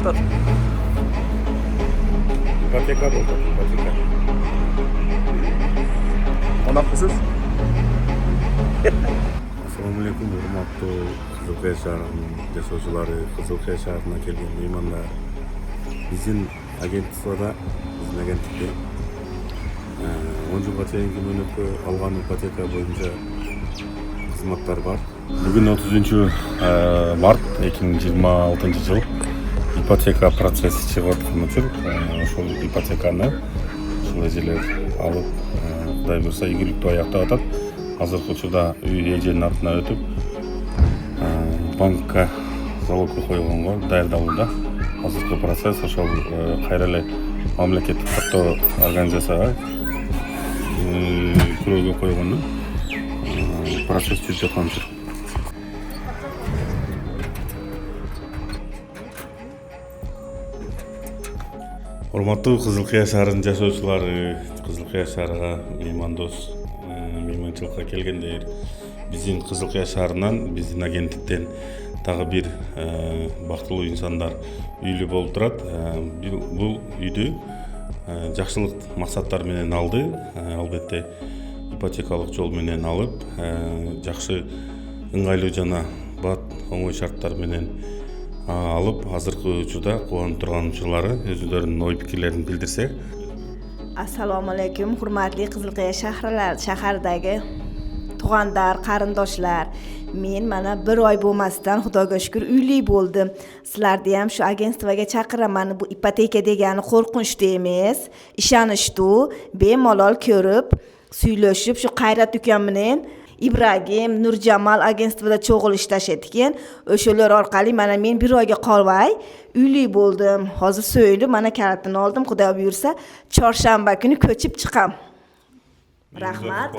olur. İpoteka bo'ldi, ipoteka. Qanaqasiz? Assalomu alaykum, hurmatli Qizilqaya shahrining yashovchilari, Qizilqaya shahrina kelgan mehmonlar. Bizning agentlikda 10 yilga keyingi muddatda olgan ipoteka bo'yicha xizmatlar bor. Bugun 30 mart 2026 yil ipoteka prosesi chiqayotgani uchun o'sha ipotekani shularlar olib, Xudoy bersa, игілікті аяқтап, hozirgi uchurda uy ejini ortidan o'tib, bankka залогga qo'yilganga tayyorlanmoqda. Hozirgi proses o'sha qayrali mamlakatlik hatto organizatsiyaga kurovga qo'yilganda proses жүріп жатқан жүр. Hurmatli Qizilqaya shahrining yashovchilari, Qizilqaya shahriga mehmondo'z, mehmonchilikqa kelganlar, bizning Qizilqaya shahridan, bizning agentlikdan tag'i bir baxtli insonlar uyli bo'lib turadi. Bu uyni yaxshilik maqsadlar bilan oldi. Albatta ipotekalik yo'l bilan olib, yaxshi ыңгайлуу жана бат оңой шарттар менен алып, азыркы учурда кубанып турган учурлары өздөрүнүн ой пикирлерин билдирсе. Assalomu alaykum, hurmatli Qizilqaya shahardagi tug'andar, qarindoshlar. Men mana bir oy bo'lmasdan Xudoga shukr uyli bo'ldim. Sizlarni ham shu agentstvoga chaqiraman. Bu ipoteka degani qo'rqinchli emas, ishonishdi, bemalol ko'rib, suylashib, shu Qayrat ukam bilan Ibragim, Nurjamal agentstvoda cho'g'il ishlashadi ekan. O'shalar orqali mana men bir oyga qolmay uyli bo'ldim. Hozir so'ydi, mana kalitini oldim. Xudo buyursa, chorshanba kuni ko'chib chiqam. Rahmat.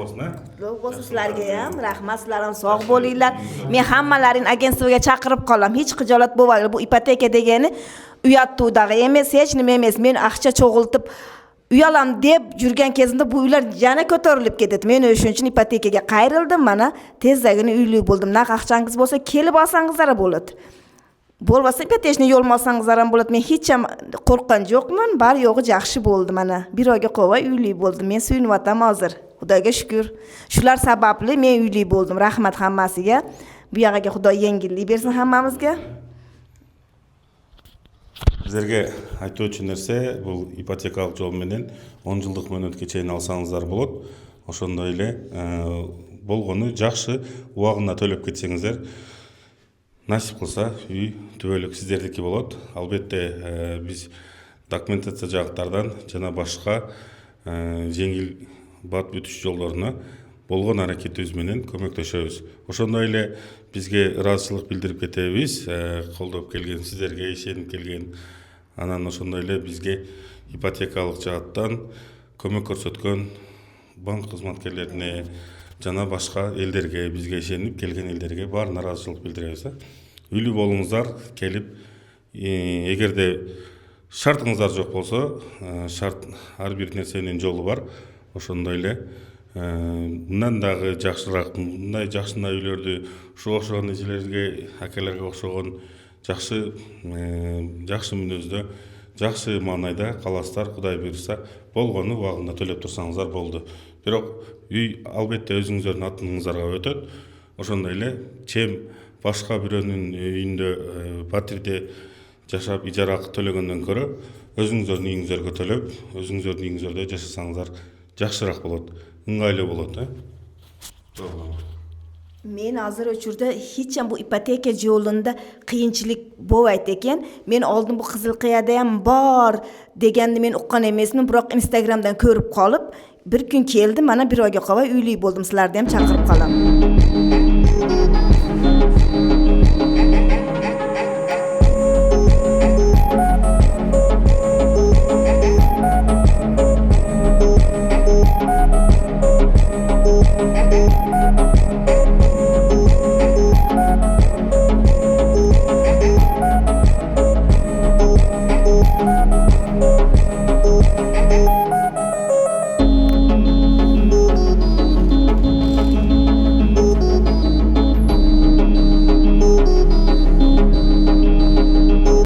Bo'lsa sizlarga ham rahmat, sizlar ham sog' bo'linglar. Men hammalaring agentstvoga chaqirib qolam. Hech xijolat bo'lmanglar. Bu ipoteka degani uyatdagi emas, hech nima emas. Men aqcha cho'g'iltib uyalam deb yurgan kezimda bu uylar yana ko'tarilib ketadi. Men o'shuning uchun ipotekaga qayrildim. Mana tezdagina uyli bo'ldim. Naq aqchangiz bo'lsa, kelib olsangizlar bo'ladi. Bo'lmasa ipotechni yo'lmasangizlar ham bo'ladi. Men hech ham qo'rqqan yo'qman. Bar yo'g'i yaxshi bo'ldi mana. Bir oyga qolmay uyli bo'ldim. Men suyunyapman hozir. Xudoga shukr. Shular sababli men uyli bo'ldim. Rahmat hammasiga. Bu yog'iga Xudo yengillik bersin hammamizga. Bizlarga aytuvchi narsa, bu ipotekalik yo'l bilan 10 yillik muddatga cheyin olsangizlar bo'ladi. O'shonda эле bo'lgani yaxshi vaqtida to'lab ketsangizlar, nasib qilsa uy tübөлүк sizlardiki bo'ladi. Albatta biz dokumentatsiya жагыттардан жана башка жеңил бат бүтүш жолдоруна болгон аракетибиз менен көмөктөшөбүз. Ошондой эле бизге ыраазычылык билдирип кетебиз, колдоп келген сиздерге, ишенип келген. Анан ошондой эле бизге ипотекалык жааттан көмөк көрсөткөн банк кызматкерлерине жана башка элдерге, бизге ишенип келген элдерге баарына ыраазычылык билдиребиз. Үйлүү болуңуздар, келип, эгерде шартыңыздар жок болсо, шарт ар бир нерсенин жолу бар. Ошондой эле мындан дагы жакшыраак, мындай жакшына үйлөрдү ушуга окшогон эжелерге, акелерге окшогон жакшы мүнөздө, жакшы маанайда каласыздар. Кудай буйрса, болгону убагында төлөп турсаңыздар болду. Бирок үй албетте өзүңүздөрдүн атыңыздарга өтөт. Ошондой эле чем башка бирөөнүн үйүндө, батирде жашап ижара акы төлөгөндөн көрө өзүңүздөрдүн үйүңүздөргө төлөп, өзүңүздөрдүн үйүңүздөрдө жашасаңыздар жакшыраак болот, ыңгайлуу болот. Men hozir o'churda hech ham bu ipoteka yo'lida qiyinchilik bo'lmaydi ekan. Men oldin bu Qizilqayada ham bor deganni men uqqan emasman, biroq Instagramdan ko'rib qolib, bir kun keldim, mana bir oyga qolmay uyli bo'ldim. Sizlarni ham chaqirib qolaman.